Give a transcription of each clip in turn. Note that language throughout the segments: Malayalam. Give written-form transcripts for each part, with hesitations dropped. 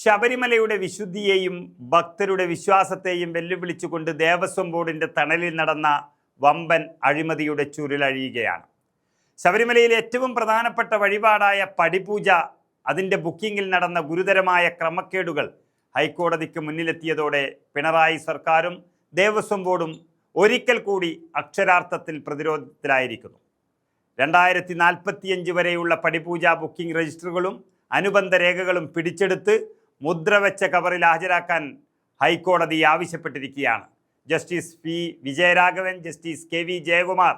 ശബരിമലയുടെ വിശുദ്ധിയെയും ഭക്തരുടെ വിശ്വാസത്തെയും വെല്ലുവിളിച്ചുകൊണ്ട് ദേവസ്വം ബോർഡിൻ്റെ തണലിൽ നടന്ന വമ്പൻ അഴിമതിയുടെ ചുരുളഴിയുകയാണ്. ശബരിമലയിലെ ഏറ്റവും പ്രധാനപ്പെട്ട വഴിപാടായ പടിപൂജ അതിൻ്റെ ബുക്കിങ്ങിൽ നടന്ന ഗുരുതരമായ ക്രമക്കേടുകൾ ഹൈക്കോടതിക്ക് മുന്നിലെത്തിയതോടെ പിണറായി സർക്കാരും ദേവസ്വം ബോർഡും ഒരിക്കൽ കൂടി അക്ഷരാർത്ഥത്തിൽ പ്രതിരോധത്തിലായിരിക്കുന്നു. 2045 വരെയുള്ള പടിപൂജ ബുക്കിംഗ് രജിസ്റ്ററുകളും അനുബന്ധ രേഖകളും പിടിച്ചെടുത്ത് മുദ്രവെച്ച കവറിൽ ഹാജരാക്കാൻ ഹൈക്കോടതി ആവശ്യപ്പെട്ടിരിക്കുകയാണ്. Justice P Vijayaraghavan, justice K V Jayakumar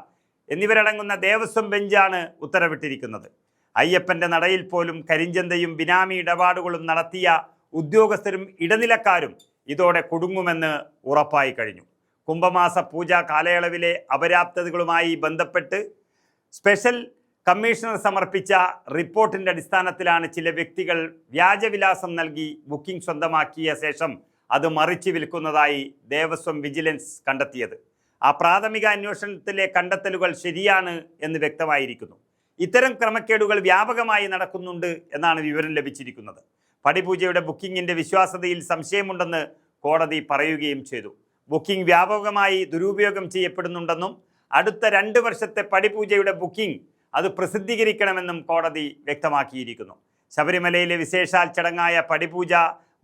എന്നിവരടങ്ങുന്ന ദേവസ്വം ബെഞ്ചാണ് ഉത്തരവിട്ടിരിക്കുന്നത്. അയ്യപ്പൻ്റെ നടയിൽ പോലും കരിഞ്ചന്തയും ബിനാമി ഇടപാടുകളും നടത്തിയ ഉദ്യോഗസ്ഥരും ഇടനിലക്കാരും ഇതോടെ കുടുങ്ങുമെന്ന് ഉറപ്പായി കഴിഞ്ഞു. കുംഭമാസ പൂജാ കാലയളവിലെ അപര്യാപ്തതകളുമായി ബന്ധപ്പെട്ട് സ്പെഷ്യൽ കമ്മീഷണർ സമർപ്പിച്ച റിപ്പോർട്ടിൻ്റെ അടിസ്ഥാനത്തിലാണ് ചില വ്യക്തികൾ വ്യാജവിലാസം നൽകി ബുക്കിംഗ് സ്വന്തമാക്കിയ ശേഷം അത് മറിച്ച് വിൽക്കുന്നതായി ദേവസ്വം വിജിലൻസ് കണ്ടെത്തിയത്. ആ പ്രാഥമിക അന്വേഷണത്തിലെ കണ്ടെത്തലുകൾ ശരിയാണ് എന്ന് വ്യക്തമായിരിക്കുന്നു. ഇത്തരം ക്രമക്കേടുകൾ വ്യാപകമായി നടക്കുന്നുണ്ട് എന്നാണ് വിവരം ലഭിച്ചിരിക്കുന്നത്. പടിപൂജയുടെ ബുക്കിങ്ങിൻ്റെ വിശ്വാസ്യതയിൽ സംശയമുണ്ടെന്ന് കോടതി പറയുകയും ചെയ്തു. ബുക്കിംഗ് വ്യാപകമായി ദുരുപയോഗം ചെയ്യപ്പെടുന്നുണ്ടെന്നും അടുത്ത 2 വർഷത്തെ പടിപൂജയുടെ ബുക്കിംഗ് അത് പ്രസിദ്ധീകരിക്കണമെന്നും കോടതി വ്യക്തമാക്കിയിരിക്കുന്നു. ശബരിമലയിലെ വിശേഷാൽ ചടങ്ങായ പടിപൂജ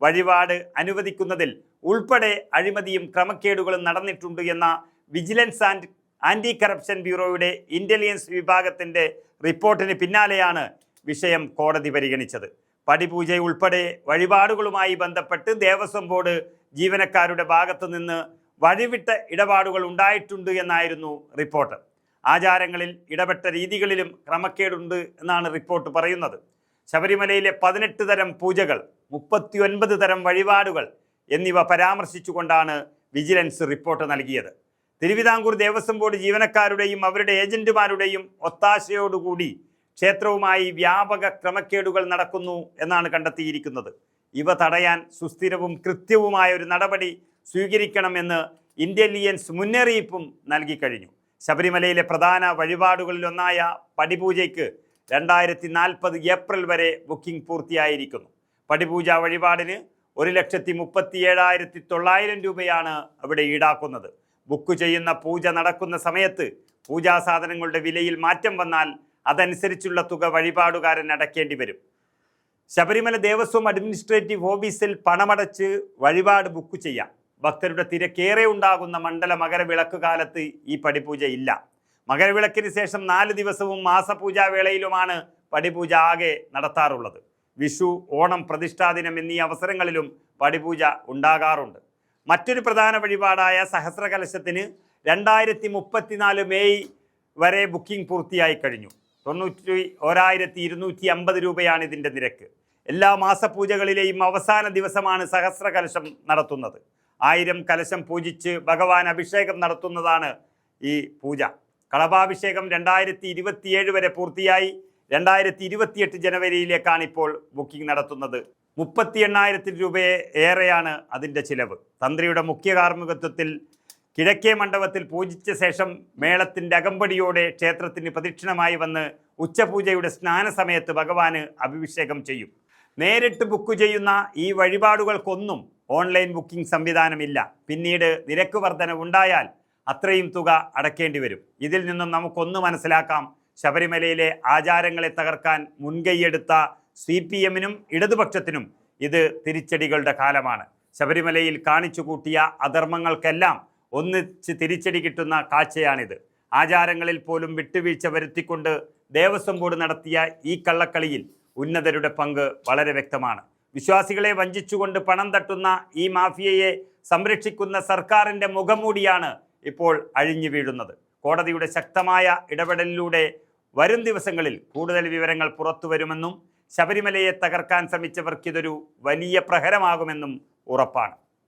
വഴിപാട് അനുവദിക്കുന്നതിൽ ഉൾപ്പെടെ അഴിമതിയും ക്രമക്കേടുകളും നടന്നിട്ടുണ്ട് എന്ന വിജിലൻസ് ആൻഡ് ആൻറ്റി കറപ്ഷൻ ബ്യൂറോയുടെ ഇൻ്റലിജൻസ് വിഭാഗത്തിൻ്റെ റിപ്പോർട്ടിന് പിന്നാലെയാണ് വിഷയം കോടതി പരിഗണിച്ചത്. പടിപൂജ ഉൾപ്പെടെ വഴിപാടുകളുമായി ബന്ധപ്പെട്ട് ദേവസ്വം ബോർഡ് ജീവനക്കാരുടെ ഭാഗത്തു നിന്ന് വഴിവിട്ട ഇടപാടുകൾ ഉണ്ടായിട്ടുണ്ട് എന്നായിരുന്നു റിപ്പോർട്ട്. ആചാരങ്ങളിൽ ഇടപെട്ട രീതികളിലും ക്രമക്കേടുണ്ട് എന്നാണ് റിപ്പോർട്ട് പറയുന്നത്. ശബരിമലയിലെ 18 തരം പൂജകൾ, 39 തരം വഴിപാടുകൾ എന്നിവ പരാമർശിച്ചുകൊണ്ടാണ് വിജിലൻസ് റിപ്പോർട്ട് നൽകിയത്. തിരുവിതാംകൂർ ദേവസ്വം ബോർഡ് ജീവനക്കാരുടെയും അവരുടെ ഏജന്റുമാരുടെയും ഒത്താശയോടുകൂടി ക്ഷേത്രവുമായി വ്യാപക ക്രമക്കേടുകൾ നടക്കുന്നു എന്നാണ് കണ്ടെത്തിയിരിക്കുന്നത്. ഇവ തടയാൻ സുസ്ഥിരവും കൃത്യവുമായ ഒരു നടപടി സ്വീകരിക്കണമെന്ന് ഇന്റലിജൻസ് മുന്നറിയിപ്പും നൽകിക്കഴിഞ്ഞു. ശബരിമലയിലെ പ്രധാന വഴിപാടുകളിലൊന്നായ പടിപൂജയ്ക്ക് 2040 ഏപ്രിൽ വരെ ബുക്കിംഗ് പൂർത്തിയായിരിക്കുന്നു. പടിപൂജ വഴിപാടിന് 1,37,900 രൂപയാണ് അവിടെ ഈടാക്കുന്നത്. ബുക്ക് ചെയ്യുന്ന പൂജ നടക്കുന്ന സമയത്ത് പൂജാ സാധനങ്ങളുടെ വിലയിൽ മാറ്റം വന്നാൽ അതനുസരിച്ചുള്ള തുക വഴിപാടുകാരൻ അടയ്ക്കേണ്ടി വരും. ശബരിമല ദേവസ്വം അഡ്മിനിസ്ട്രേറ്റീവ് ഓഫീസിൽ പണമടച്ച് വഴിപാട് ബുക്ക് ചെയ്യാം. ഭക്തരുടെ തിരക്കേറെ ഉണ്ടാകുന്ന മണ്ഡല മകരവിളക്ക് കാലത്ത് ഈ പടിപൂജ ഇല്ല. മകരവിളക്കിന് ശേഷം 4 ദിവസവും മാസപൂജാവേളയിലുമാണ് പടിപൂജ ആകെ നടത്താറുള്ളത്. വിഷു, ഓണം, പ്രതിഷ്ഠാദിനം എന്നീ അവസരങ്ങളിലും പടിപൂജ ഉണ്ടാകാറുണ്ട്. മറ്റൊരു പ്രധാന വഴിപാടായ സഹസ്രകലശത്തിന് 2034 മെയ് വരെ ബുക്കിംഗ് പൂർത്തിയായി കഴിഞ്ഞു. 91,250 രൂപയാണ് ഇതിൻ്റെ നിരക്ക്. എല്ലാ മാസപൂജകളിലെയും അവസാന ദിവസമാണ് സഹസ്രകലശം നടത്തുന്നത്. 1000 കലശം പൂജിച്ച് ഭഗവാൻ അഭിഷേകം നടത്തുന്നതാണ് ഈ പൂജ. കളഭാഭിഷേകം 2027 വരെ പൂർത്തിയായി. 2028 ജനുവരിയിലേക്കാണ് ഇപ്പോൾ ബുക്കിംഗ് നടത്തുന്നത്. 38,000 രൂപയെ ഏറെയാണ് അതിൻ്റെ ചിലവ്. തന്ത്രിയുടെ മുഖ്യ കാർമ്മികത്വത്തിൽ കിഴക്കേ മണ്ഡപത്തിൽ പൂജിച്ച ശേഷം മേളത്തിൻ്റെ അകമ്പടിയോടെ ക്ഷേത്രത്തിന് പ്രദക്ഷിണമായി വന്ന് ഉച്ചപൂജയുടെ സ്നാന സമയത്ത് ഭഗവാന് അഭിഷേകം ചെയ്യും. നേരിട്ട് ബുക്ക് ചെയ്യുന്ന ഈ വഴിപാടുകൾക്കൊന്നും ഓൺലൈൻ ബുക്കിംഗ് സംവിധാനമില്ല. പിന്നീട് നിരക്ക് വർധനവുണ്ടായാൽ അത്രയും തുക അടയ്ക്കേണ്ടി വരും. ഇതിൽ നിന്നും നമുക്കൊന്ന് മനസ്സിലാക്കാം, ശബരിമലയിലെ ആചാരങ്ങളെ തകർക്കാൻ മുൻകൈയെടുത്ത CPM-നും ഇടതുപക്ഷത്തിനും ഇത് തിരിച്ചടികളുടെ കാലമാണ്. ശബരിമലയിൽ കാണിച്ചു കൂട്ടിയ അധർമ്മങ്ങൾക്കെല്ലാം ഒന്നിച്ച് തിരിച്ചടി കിട്ടുന്ന കാഴ്ചയാണിത്. ആചാരങ്ങളിൽ പോലും വിട്ടുവീഴ്ച വരുത്തിക്കൊണ്ട് ദേവസ്വം ബോർഡ് നടത്തിയ ഈ കള്ളക്കളിയിൽ ഉന്നതരുടെ പങ്ക് വളരെ വ്യക്തമാണ്. വിശ്വാസികളെ വഞ്ചിച്ചുകൊണ്ട് പണം തട്ടുന്ന ഈ മാഫിയയെ സംരക്ഷിക്കുന്ന സർക്കാരിൻ്റെ മുഖംമൂടിയാണ് ഇപ്പോൾ അഴിഞ്ഞു വീഴുന്നത്. കോടതിയുടെ ശക്തമായ ഇടപെടലിലൂടെ വരും ദിവസങ്ങളിൽ കൂടുതൽ വിവരങ്ങൾ പുറത്തു വരുമെന്നും ശബരിമലയെ തകർക്കാൻ ശ്രമിച്ചവർക്കിതൊരു വലിയ പ്രഹരമാകുമെന്നും ഉറപ്പാണ്.